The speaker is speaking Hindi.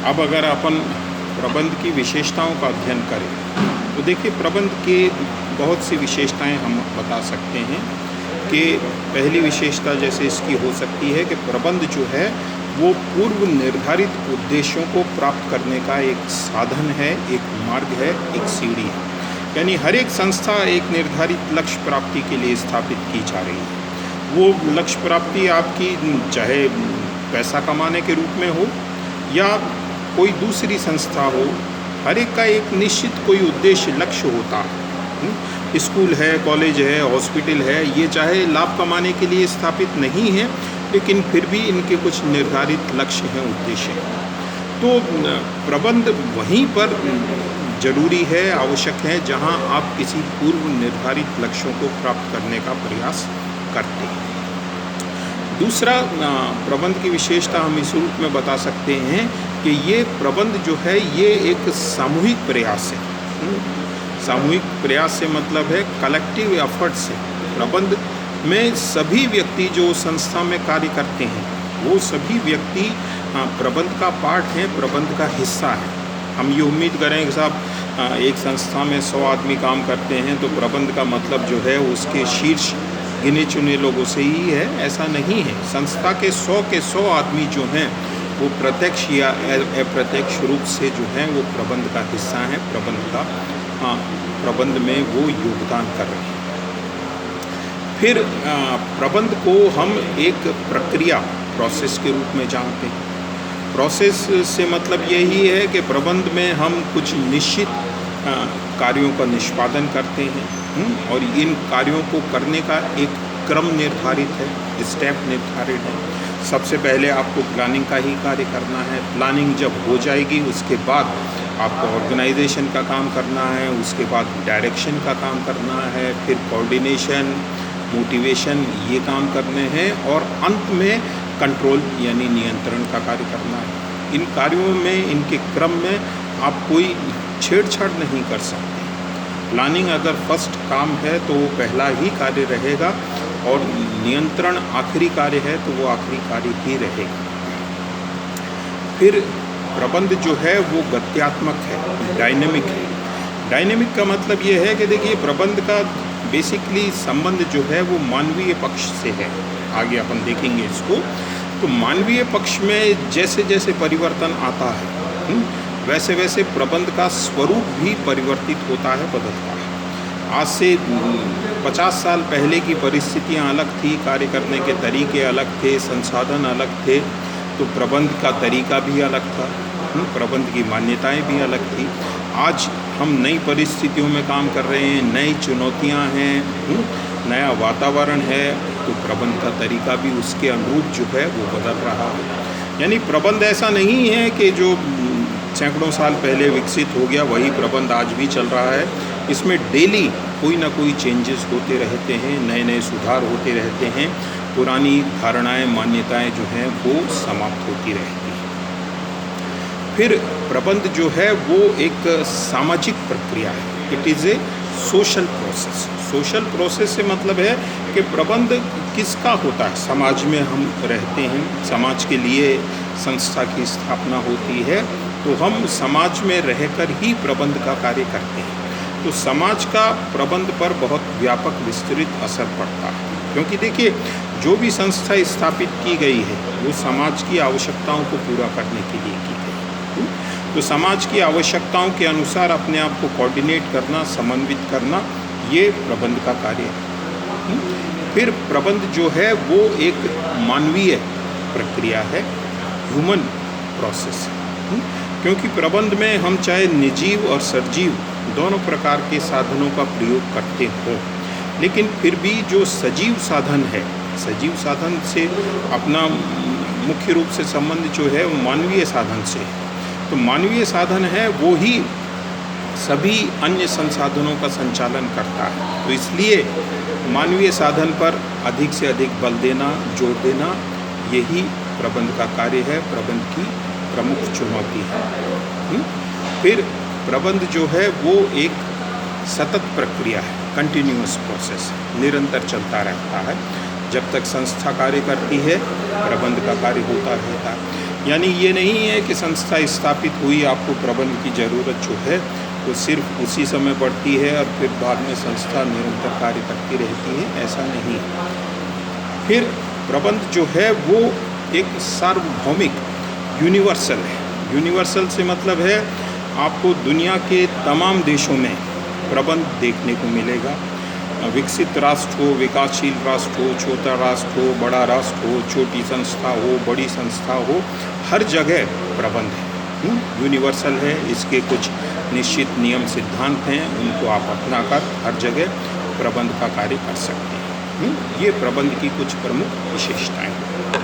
अब अगर अपन प्रबंध की विशेषताओं का अध्ययन करें तो देखिए, प्रबंध के बहुत सी विशेषताएं हम बता सकते हैं कि पहली विशेषता जैसे इसकी हो सकती है कि प्रबंध जो है वो पूर्व निर्धारित उद्देश्यों को प्राप्त करने का एक साधन है, एक मार्ग है, एक सीढ़ी है। यानी हर एक संस्था एक निर्धारित लक्ष्य प्राप्ति के लिए स्थापित की जा रही है। वो लक्ष्य प्राप्ति आपकी चाहे पैसा कमाने के रूप में हो या कोई दूसरी संस्था हो, हर एक का एक निश्चित कोई उद्देश्य लक्ष्य होता है। स्कूल है, कॉलेज है, हॉस्पिटल है, ये चाहे लाभ कमाने के लिए स्थापित नहीं है, लेकिन फिर भी इनके कुछ निर्धारित लक्ष्य हैं, उद्देश्य हैं। तो प्रबंध वहीं पर जरूरी है, आवश्यक है, जहां आप किसी पूर्व निर्धारित लक्ष्यों को प्राप्त करने का प्रयास करते हैं। दूसरा, प्रबंध की विशेषता हम इस रूप में बता सकते हैं कि ये प्रबंध जो है ये एक सामूहिक प्रयास है। सामूहिक प्रयास से मतलब है कलेक्टिव एफर्ट से। प्रबंध में सभी व्यक्ति जो संस्था में कार्य करते हैं वो सभी व्यक्ति प्रबंध का पार्ट हैं, प्रबंध का हिस्सा है। हम ये उम्मीद करें कि साहब एक संस्था में 100 आदमी काम करते हैं तो प्रबंध का मतलब जो है उसके शीर्ष गिने चुने लोगों से ही है, ऐसा नहीं है। संस्था के 100 आदमी जो हैं वो प्रत्यक्ष या अप्रत्यक्ष रूप से जो हैं वो प्रबंध का हिस्सा हैं, प्रबंध में वो योगदान कर रहे हैं। फिर प्रबंध को हम एक प्रक्रिया, प्रोसेस के रूप में जानते हैं। प्रोसेस से मतलब यही है कि प्रबंध में हम कुछ निश्चित कार्यों का निष्पादन करते हैं और इन कार्यों को करने का एक क्रम निर्धारित है, स्टेप निर्धारित है। सबसे पहले आपको प्लानिंग का ही कार्य करना है। प्लानिंग जब हो जाएगी उसके बाद आपको ऑर्गेनाइजेशन का काम करना है, उसके बाद डायरेक्शन का काम करना है, फिर कोऑर्डिनेशन, मोटिवेशन, ये काम करने हैं और अंत में कंट्रोल यानी नियंत्रण का कार्य करना है। इन कार्यों में, इनके क्रम में आप कोई छेड़छाड़ नहीं कर सकते। प्लानिंग अगर फर्स्ट काम है तो वो पहला ही कार्य रहेगा और नियंत्रण आखिरी कार्य है तो वो आखिरी कार्य ही रहेगा। फिर प्रबंध जो है वो गत्यात्मक है, डायनेमिक है। डायनेमिक का मतलब ये है कि देखिए, प्रबंध का बेसिकली संबंध जो है वो मानवीय पक्ष से है। आगे अपन देखेंगे इसको। तो मानवीय पक्ष में जैसे जैसे परिवर्तन आता है वैसे वैसे प्रबंध का स्वरूप भी परिवर्तित होता है, बदलता है। आज से 50 साल पहले की परिस्थितियां अलग थी, कार्य करने के तरीके अलग थे, संसाधन अलग थे, तो प्रबंध का तरीका भी अलग था, प्रबंध की मान्यताएं भी अलग थी। आज हम नई परिस्थितियों में काम कर रहे हैं, नई चुनौतियां हैं, नया वातावरण है, तो प्रबंध का तरीका भी उसके अनुरूप जो है वो बदल रहा है। यानी प्रबंध ऐसा नहीं है कि जो सैकड़ों साल पहले विकसित हो गया वही प्रबंध आज भी चल रहा है। इसमें डेली कोई ना कोई चेंजेस होते रहते हैं, नए नए सुधार होते रहते हैं, पुरानी धारणाएं, मान्यताएं जो हैं वो समाप्त होती रहती हैं। फिर प्रबंध जो है वो एक सामाजिक प्रक्रिया है। It is a social process. Social process से मतलब है कि प्रबंध किसका होता है। समाज में हम रहते हैं, समाज के लिए संस्था की स्थापना होती है, तो हम समाज में रहकर ही प्रबंध का कार्य करते हैं। तो समाज का प्रबंध पर बहुत व्यापक विस्तृत असर पड़ता है, क्योंकि देखिए, जो भी संस्था स्थापित की गई है वो समाज की आवश्यकताओं को पूरा करने के लिए की गई। तो समाज की आवश्यकताओं के अनुसार अपने आप को कोऑर्डिनेट करना, समन्वित करना, ये प्रबंध का कार्य है। फिर प्रबंध जो है वो एक मानवीय प्रक्रिया है, ह्यूमन प्रोसेस। क्योंकि प्रबंध में हम चाहे निर्जीव और सजीव दोनों प्रकार के साधनों का प्रयोग करते हों, लेकिन फिर भी जो सजीव साधन है, सजीव साधन से अपना मुख्य रूप से संबंध जो है वो मानवीय साधन से है। तो मानवीय साधन है वो ही सभी अन्य संसाधनों का संचालन करता है। तो इसलिए मानवीय साधन पर अधिक से अधिक बल देना, जोर देना, यही प्रबंध का कार्य है, प्रबंध की प्रमुख चुनौती है। फिर प्रबंध जो है वो एक सतत प्रक्रिया है, कंटिन्यूअस प्रोसेस, निरंतर चलता रहता है। जब तक संस्था कार्य करती है प्रबंध का कार्य होता रहता है। यानी ये नहीं है कि संस्था स्थापित हुई, आपको प्रबंध की ज़रूरत जो है वो सिर्फ उसी समय पड़ती है और फिर बाद में संस्था निरंतर कार्य करती रहती है, ऐसा नहीं। फिर प्रबंध जो है वो एक सार्वभौमिक यूनिवर्सल है। यूनिवर्सल से मतलब है आपको दुनिया के तमाम देशों में प्रबंध देखने को मिलेगा। विकसित राष्ट्र हो, विकासशील राष्ट्र हो, छोटा राष्ट्र हो, बड़ा राष्ट्र हो, छोटी संस्था हो, बड़ी संस्था हो, हर जगह प्रबंध है। यूनिवर्सल है, इसके कुछ निश्चित नियम सिद्धांत हैं, उनको आप अपनाकर हर जगह प्रबंध का कार्य कर सकते हैं। ये प्रबंध की कुछ प्रमुख विशेषताएं हैं।